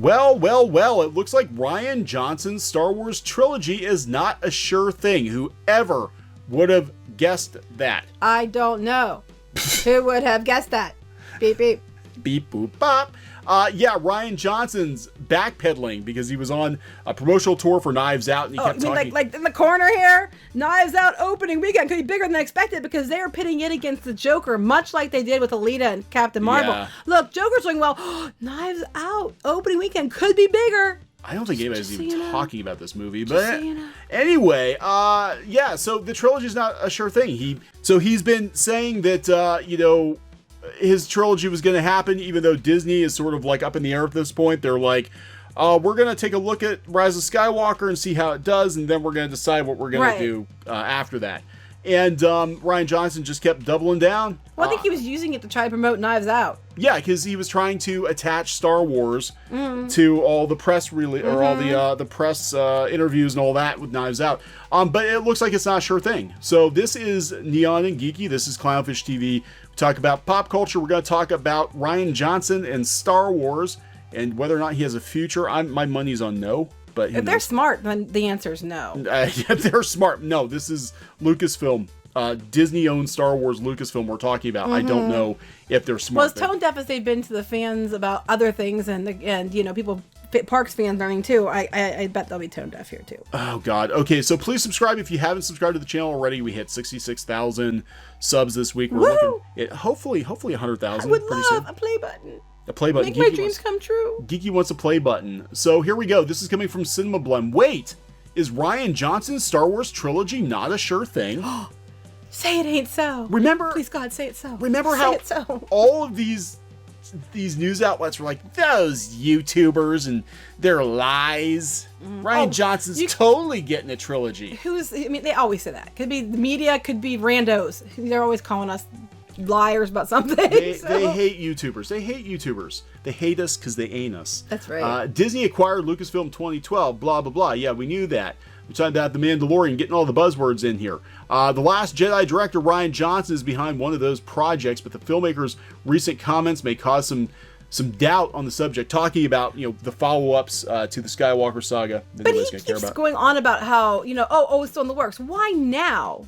Well, well, well, it looks like Rian Johnson's Star Wars trilogy is not a sure thing. Whoever would have guessed that? I don't know. Who would have guessed that? Beep, beep. Beep, boop, bop. Yeah, Rian Johnson's backpedaling because he was on a promotional tour for Knives Out, and he kept talking. Like in the corner here, Knives Out opening weekend could be bigger than expected because they are pitting it against the Joker, much like they did with Alita and Captain Marvel. Yeah. Look, Joker's doing well. Knives Out opening weekend could be bigger. I don't think anybody's even talking about this movie, Just but so you know. anyway, yeah. So the trilogy's not a sure thing. He's been saying that his trilogy was going to happen, even though Disney is sort of like up in the air at this point. They're like, we're going to take a look at Rise of Skywalker and see how it does, and then we're going to decide what we're going to do after that. And Rian Johnson just kept doubling down. Well, I think he was using it to try to promote Knives Out. Yeah, because he was trying to attach Star Wars to all the press or all the press interviews and all that with Knives Out. But it looks like it's not a sure thing. So this is Neon and Geeky. This is Clownfish TV. We talk about pop culture. We're going to talk about Rian Johnson and Star Wars and whether or not he has a future. My money's on no. But if they're smart, then the answer is no. If they're smart, no. This is Lucasfilm. Disney-owned Star Wars Lucasfilm we're talking about. I don't know if they're smart. Well, as tone deaf as they've been to the fans about other things, and people, Parks fans learning too, I bet they'll be tone deaf here too. Oh God. Okay, so please subscribe if you haven't subscribed to the channel already. We hit 66,000 subs this week. We're looking at hopefully 100,000. I would love a play button. A play button. Make my dreams come true. Geeky wants a play button. So here we go. This is coming from Cinema Blend. Wait, is Rian Johnson's Star Wars trilogy not a sure thing? Say it ain't so. Remember, please God, say it so. Remember say how it so. all of these news outlets were like, those YouTubers and their lies. Rian Johnson's totally getting a trilogy. They always say that. Could be the media, could be randos. They're always calling us liars about something. They hate YouTubers. They hate YouTubers. They hate us because they ain't us. That's right. Disney acquired Lucasfilm 2012, blah, blah, blah. Yeah, we knew that. We're talking about The Mandalorian, getting all the buzzwords in here. The Last Jedi director Rian Johnson is behind one of those projects, but the filmmaker's recent comments may cause some doubt on the subject, talking about the follow-ups to the Skywalker saga. But he keeps going on about how it's still in the works. Why now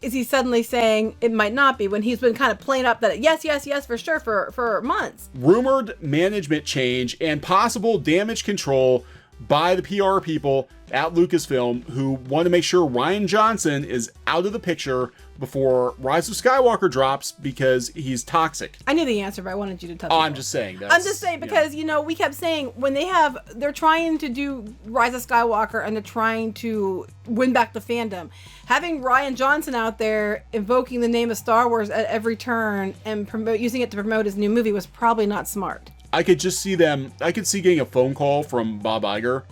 is he suddenly saying it might not be when he's been kind of playing up that yes for sure for months? Rumored management change and possible damage control by the PR people at Lucasfilm who want to make sure Rian Johnson is out of the picture before Rise of Skywalker drops because he's toxic. I knew the answer, but I wanted you to tell me. I'm just saying. I'm just saying because, we kept saying when they're trying to do Rise of Skywalker and they're trying to win back the fandom. Having Rian Johnson out there invoking the name of Star Wars at every turn and using it to promote his new movie was probably not smart. I could just see I could see getting a phone call from Bob Iger.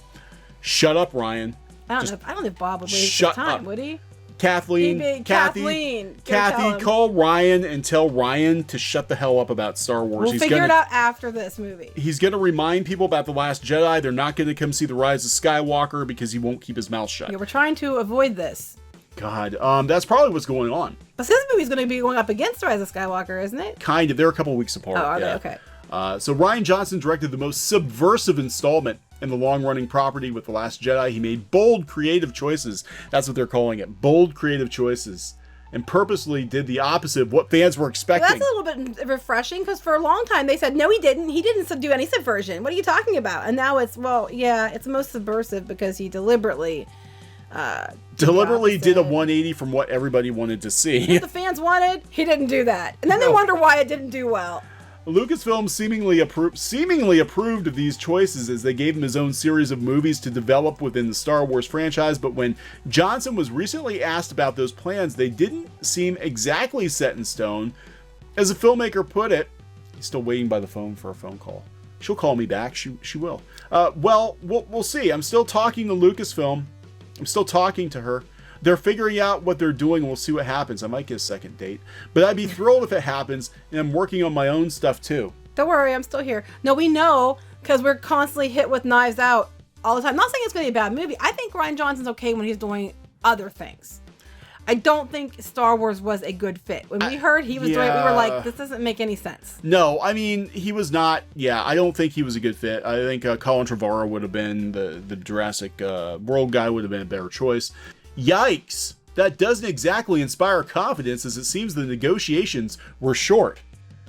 Shut up, Ryan. I don't know if Bob would waste his time, would he? Kathy, call Ryan and tell Ryan to shut the hell up about Star Wars. We'll figure it out after this movie. He's going to remind people about The Last Jedi. They're not going to come see The Rise of Skywalker because he won't keep his mouth shut. Yeah, we're trying to avoid this. God, that's probably what's going on. But this movie's going to be going up against Rise of Skywalker, isn't it? Kind of. They're a couple weeks apart. Oh, are they? Okay. So Rian Johnson directed the most subversive installment in the long-running property with The Last Jedi. He made bold creative choices. That's what they're calling it. Bold creative choices. And purposely did the opposite of what fans were expecting. Well, that's a little bit refreshing because for a long time they said, no, he didn't. He didn't do any subversion. What are you talking about? And now it's most subversive because he deliberately did a 180 from what everybody wanted to see. What the fans wanted, he didn't do that. And then they wonder why it didn't do well. Lucasfilm seemingly approved of these choices as they gave him his own series of movies to develop within the Star Wars franchise, but when Johnson was recently asked about those plans, they didn't seem exactly set in stone. As a filmmaker put it, he's still waiting by the phone for a phone call. She'll call me back. She will. We'll see. I'm still talking to Lucasfilm. I'm still talking to her. They're figuring out what they're doing, and we'll see what happens. I might get a second date, but I'd be thrilled if it happens, and I'm working on my own stuff too. Don't worry, I'm still here. No, we know, because we're constantly hit with Knives Out all the time. Not saying it's going to be a bad movie. I think Rian Johnson's okay when he's doing other things. I don't think Star Wars was a good fit. When we heard he was doing it, we were like, this doesn't make any sense. No, I mean, he was not. Yeah, I don't think he was a good fit. I think Colin Trevorrow would have been the Jurassic World guy would have been a better choice. Yikes! That doesn't exactly inspire confidence, as it seems the negotiations were short.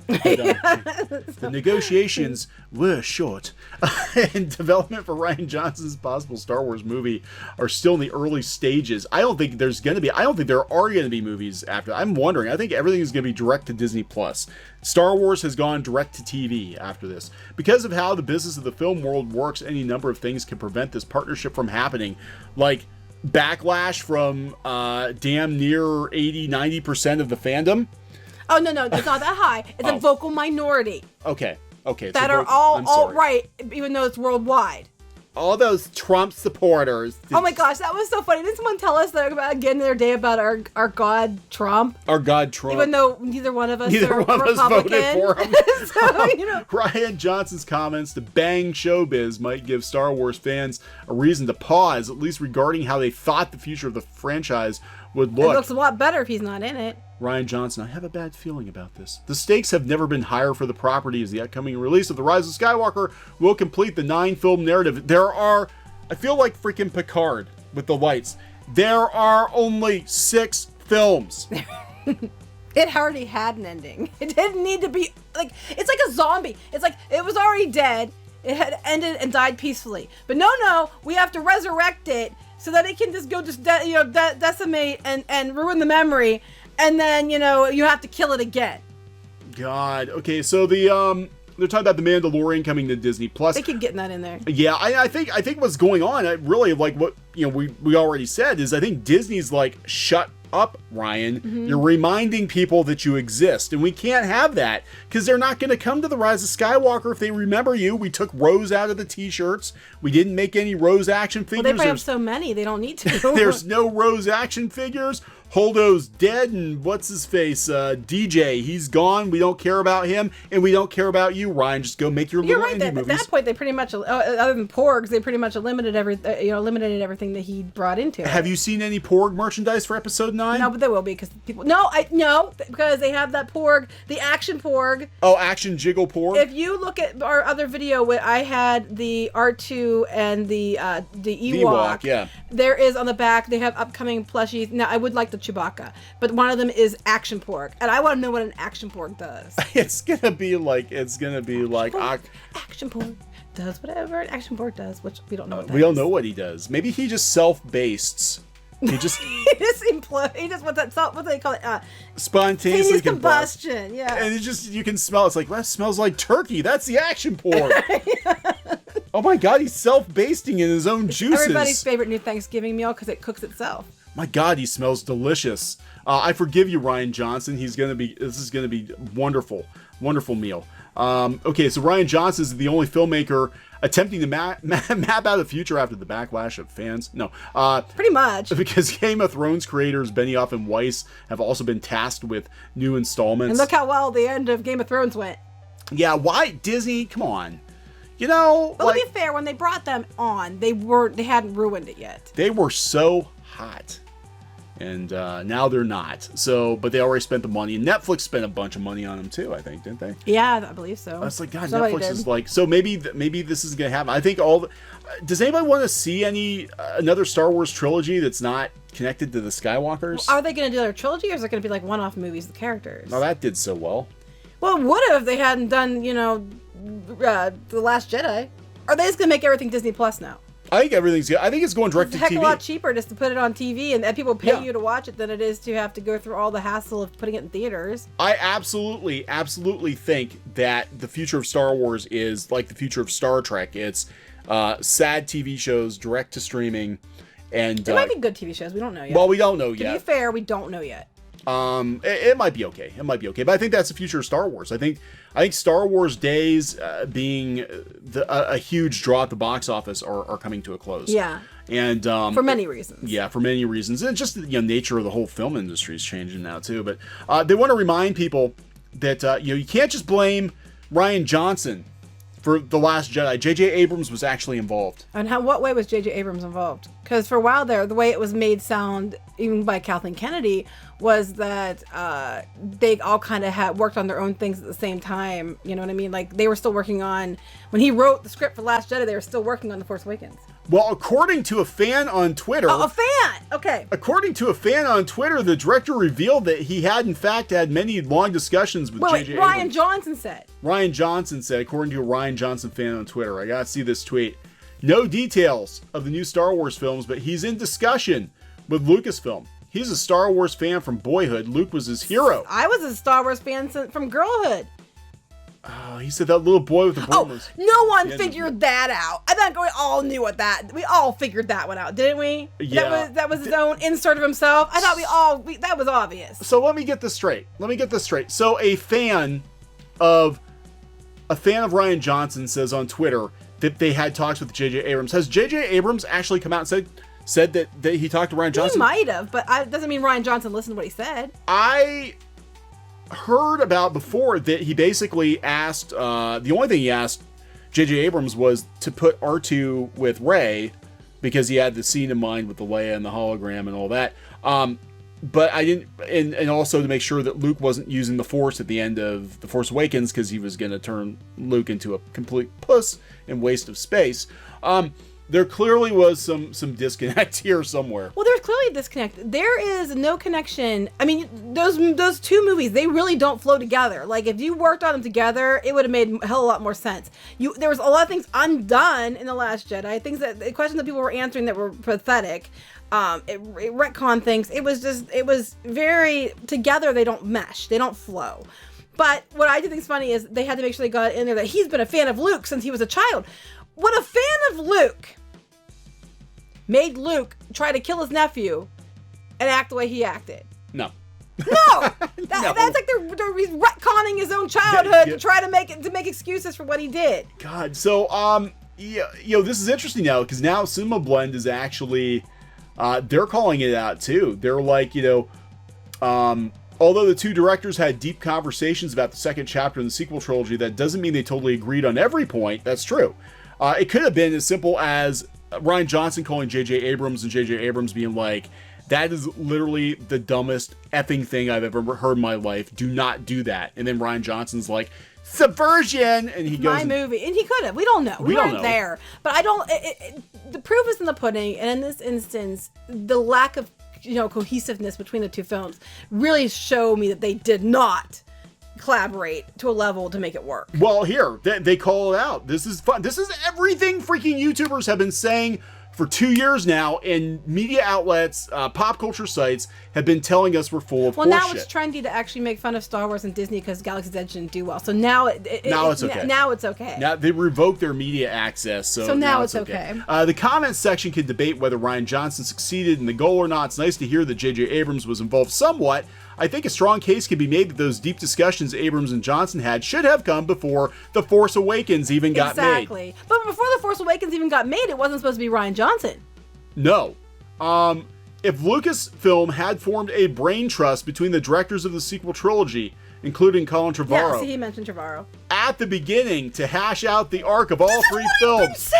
But, the negotiations were short. And development for Rian Johnson's possible Star Wars movie are still in the early stages. I don't think there are going to be movies after. I'm wondering. I think everything is going to be direct to Disney Plus. Star Wars has gone direct to TV after this. Because of how the business of the film world works, any number of things can prevent this partnership from happening. Like backlash from damn near 80-90% of the fandom. Oh, no, it's not that high. It's a vocal minority. Okay. That are all right, even though it's worldwide. All those Trump supporters. Oh my gosh, that was so funny. Didn't someone tell us that again the other day about our god Trump? Our god Trump. Even though neither one of us voted for him. So, Rian Johnson's comments to bang showbiz might give Star Wars fans a reason to pause, at least regarding how they thought the future of the franchise would look. It looks a lot better if he's not in it. Rian Johnson, I have a bad feeling about this. The stakes have never been higher for the property, as the upcoming release of The Rise of Skywalker will complete the 9-film narrative. I feel like freaking Picard with the lights. There are only 6 films. It already had an ending. It didn't need to be, it's like a zombie. It's like, it was already dead. It had ended and died peacefully. But no, we have to resurrect it so that it can just go decimate and ruin the memory. And then, you have to kill it again. God. Okay, so they're talking about The Mandalorian coming to Disney Plus. They keep getting that in there. Yeah, I think what's going on, really, like what we already said, is I think Disney's like, shut up, Ryan. Mm-hmm. You're reminding people that you exist, and we can't have that because they're not going to come to the Rise of Skywalker if they remember you. We took Rose out of the t-shirts. We didn't make any Rose action figures. Well, they probably have so many they don't need to. There's no Rose action figures. Holdo's dead, and what's his face? DJ, he's gone. We don't care about him, and we don't care about you, Ryan. Just go make your little indie movies. At that point, they pretty much, other than Porgs, they pretty much eliminated everything that he brought into it. Have you seen any Porg merchandise for Episode 9? No, but there will be because people. No, because they have that Porg, the Action Porg. Oh, Action Jiggle Porg. If you look at our other video, where I had the R2 and the Ewok. Yeah. There is on the back. They have upcoming plushies. Now, I would like the Chewbacca, but one of them is Action Porg, and I want to know what an Action Porg does. It's gonna be like Action Porg does whatever an Action Porg does, which we don't know what that is. We don't know what he does. Maybe he just self-bastes. He just what do they call it? Spontaneous combustion. Yeah. And it just, you can smell, it's like, that smells like turkey. That's the Action Porg. Oh my god, he's self-basting in his own juices. Everybody's favorite new Thanksgiving meal because it cooks itself. My God, he smells delicious. I forgive you, Rian Johnson. This is gonna be wonderful, wonderful meal. Okay, so Rian Johnson is the only filmmaker attempting to map out a future after the backlash of fans. No, pretty much, because Game of Thrones creators Benioff and Weiss have also been tasked with new installments. And look how well the end of Game of Thrones went. Yeah, why Disney? Come on. But to be fair, when they brought them on, they hadn't ruined it yet. They were so hot. And now they're not. So, but they already spent the money. And Netflix spent a bunch of money on them too, I think, didn't they? Yeah, I believe so. I was like, God, somebody Netflix is like, so maybe this is gonna happen. I think does anybody want to see another Star Wars trilogy that's not connected to the Skywalkers? Well, are they gonna do their trilogy, or is it gonna be like one-off movies with characters? Oh, that did so well. Well, it would have if they hadn't done, The Last Jedi. Are they just gonna make everything Disney Plus now? I think it's going direct to TV. It's a heck of a lot cheaper just to put it on TV, and people pay you to watch it than it is to have to go through all the hassle of putting it in theaters. I absolutely think that the future of Star Wars is like the future of Star Trek. It's sad TV shows, direct to streaming, and there might be good TV shows. We don't know yet. Well, we don't know yet. To be fair, we don't know yet. It might be okay. But I think that's the future of Star Wars. I think Star Wars days being a huge draw at the box office are coming to a close. Yeah. And for many reasons. Yeah, for many reasons. And just the nature of the whole film industry is changing now too. But they want to remind people that you can't just blame Rian Johnson for The Last Jedi. J.J. Abrams was actually involved. And what way was J.J. Abrams involved? Because for a while there, the way it was made sound, even by Kathleen Kennedy, was that they all kind of had worked on their own things at the same time. You know what I mean? Like, they were still working on, when he wrote the script for Last Jedi, they were still working on The Force Awakens. Well, according to a fan on Twitter... Oh, a fan! Okay. According to a fan on Twitter, the director revealed that he had, in fact, had many long discussions with J.J. Abrams. Rian Johnson said. Rian Johnson said, according to a Rian Johnson fan on Twitter. I gotta see this tweet. No details of the new Star Wars films, but he's in discussion with Lucasfilm. He's a Star Wars fan from boyhood. Luke was his hero. I was a Star Wars fan from girlhood. He said that little boy with the broom was... No one figured that out. I think we all knew what that... We all figured that one out, didn't we? Yeah. That was his own insert of himself. I thought that was obvious. So let me get this straight. So a fan of Rian Johnson says on Twitter that they had talks with J.J. Abrams. Has J.J. Abrams actually come out and said that he talked to Rian Johnson? He might have, but it doesn't mean Rian Johnson listened to what he said. I heard about before that he basically asked, the only thing he asked J.J. Abrams was to put R2 with Rey because he had the scene in mind with the Leia and the hologram and all that. But I didn't, and also to make sure that Luke wasn't using the Force at the end of The Force Awakens because he was going to turn Luke into a complete puss and waste of space. There clearly was some disconnect here somewhere. Well, there's clearly a disconnect. There is no connection. I mean, those two movies, they really don't flow together. Like, if you worked on them together, it would have made a hell of a lot more sense. There was a lot of things undone in The Last Jedi, questions that people were answering that were pathetic. It retconned things. It was very, together they don't mesh. They don't flow. But what I do think is funny is they had to make sure they got in there that he's been a fan of Luke since he was a child. Would a fan of Luke made Luke try to kill his nephew and act the way he acted? No. No! That's like he's retconning his own childhood to try to make excuses for what he did. God, so, this is interesting now, because now Cinema Blend is actually, they're calling it out too. They're like, although the two directors had deep conversations about the second chapter in the sequel trilogy, that doesn't mean they totally agreed on every point. That's true. It could have been as simple as Rian Johnson calling J.J. Abrams and J.J. Abrams being like, that is literally the dumbest effing thing I've ever heard in my life. Do not do that. And then Rian Johnson's like, subversion! And he goes... My movie. And he could have. We don't know. We weren't there. But I don't... the proof is in the pudding. And in this instance, the lack of cohesiveness between the two films really show me that they did not collaborate to a level to make it work. Well, here, they call it out. This is fun. This is everything freaking YouTubers have been saying for 2 years now, and media outlets, pop culture sites have been telling us we're full of horseshit. Well, now it's trendy to actually make fun of Star Wars and Disney because Galaxy's Edge didn't do well. So now it's okay. Now it's okay. Now they revoked their media access, so now it's okay. The comments section can debate whether Rian Johnson succeeded in the goal or not. It's nice to hear that J.J. Abrams was involved somewhat. I think a strong case can be made that those deep discussions Abrams and Johnson had should have come before The Force Awakens even got made. Exactly. But before The Force Awakens even got made, it wasn't supposed to be Rian Johnson. No. If Lucasfilm had formed a brain trust between the directors of the sequel trilogy, including Colin Trevorrow. Yeah, see, he mentioned Trevorrow. At the beginning to hash out the arc of all three films.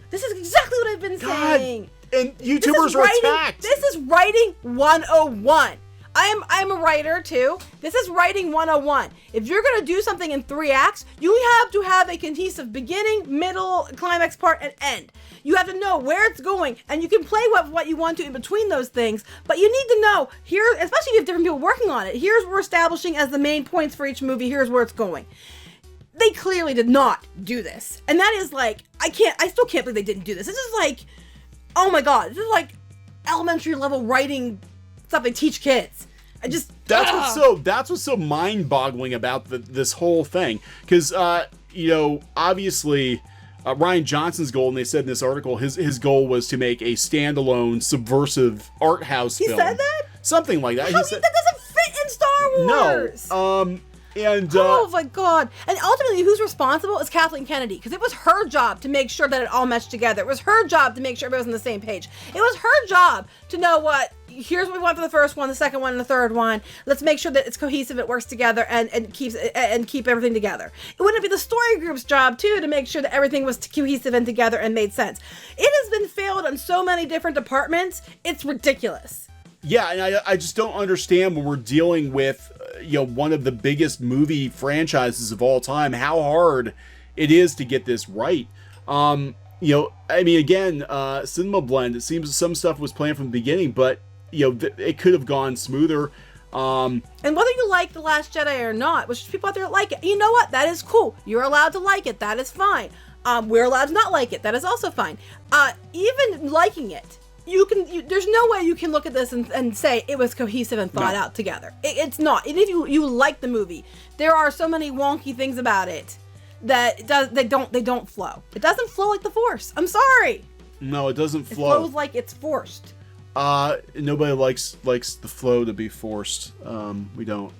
This is exactly what I've been saying. And YouTubers are attacked. This is writing 101. I'm a writer too. This is writing 101. If you're going to do something in 3 acts, you have to have a cohesive beginning, middle, climax part, and end. You have to know where it's going, and you can play with what you want to in between those things, but you need to know here, especially if you have different people working on it, here's what we're establishing as the main points for each movie, here's where it's going. They clearly did not do this. And that is like, I still can't believe they didn't do this. This is like, oh my God, this is like elementary level writing stuff they teach kids. That's what's so mind-boggling about this whole thing, because obviously Rian Johnson's goal, and they said in this article, his goal was to make a standalone subversive art house film. He said that? Something like that. That doesn't fit in Star Wars. No. Oh my God. And ultimately, who's responsible is Kathleen Kennedy, because it was her job to make sure that it all meshed together. It was her job to make sure everybody was on the same page. It was her job to know what here's what we want for the first one, the second one, and the third one. Let's make sure that it's cohesive, it works together, and keep everything together. It wouldn't be the story group's job too to make sure that everything was cohesive and together and made sense. It has been failed on so many different departments. It's ridiculous. Yeah, and I just don't understand when we're dealing with one of the biggest movie franchises of all time, how hard it is to get this right. I mean, again, Cinema Blend, it seems some stuff was planned from the beginning, but it could have gone smoother. And whether you like The Last Jedi or not, which people out there like it, you know what? That is cool. You're allowed to like it. That is fine. We're allowed to not like it. That is also fine. Even liking it, there's no way you can look at this and say it was cohesive and thought out together. It's not. And if you like the movie, there are so many wonky things about it that they don't flow. It doesn't flow like the Force. I'm sorry. No, it doesn't flow. It flows like it's forced. Nobody likes the flow to be forced. We don't.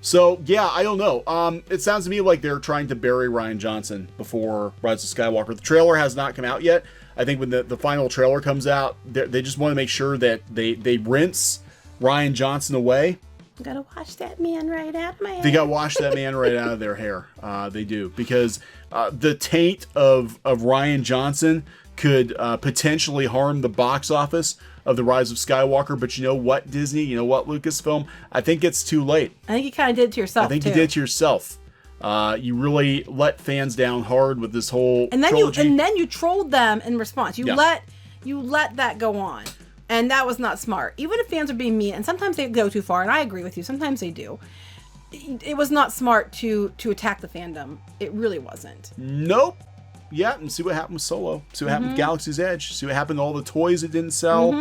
So yeah, I don't know. It sounds to me like they're trying to bury Rian Johnson before Rise of Skywalker. The trailer has not come out yet. I think when the final trailer comes out, they just want to make sure that they rinse Rian Johnson away. Gotta wash that man right out of my hair. They gotta wash that man right out of their hair. They do, because the taint of Rian Johnson could potentially harm the box office of The Rise of Skywalker. But you know what, Disney? You know what, Lucasfilm? I think it's too late. I think you kind of did it to yourself. I think you did it to yourself. You really let fans down hard with this whole trilogy. And then you trolled them in response. You let that go on. And that was not smart. Even if fans are being mean, and sometimes they go too far, and I agree with you, sometimes they do. It was not smart to attack the fandom. It really wasn't. Nope. Yeah, and see what happened with Solo. See what happened with Galaxy's Edge. See what happened to all the toys it didn't sell.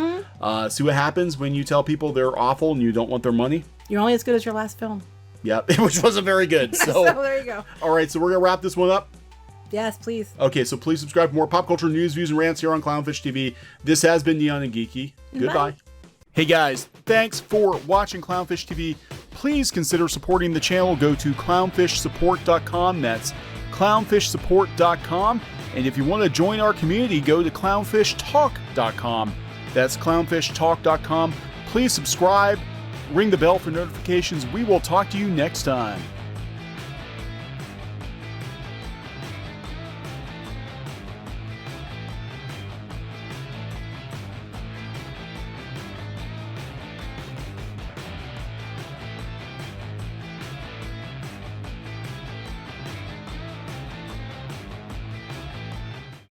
See what happens when you tell people they're awful and you don't want their money. You're only as good as your last film. Yep, which wasn't very good. So there you go. All right, so we're going to wrap this one up. Yes, please. Okay, so please subscribe for more pop culture news, views, and rants here on Clownfish TV. This has been Neon and Geeky. Goodbye. Bye. Hey guys, thanks for watching Clownfish TV. Please consider supporting the channel. Go to clownfishsupport.com. That's clownfishsupport.com. And if you want to join our community, go to clownfishtalk.com. That's clownfishtalk.com. Please subscribe, ring the bell for notifications. We will talk to you next time.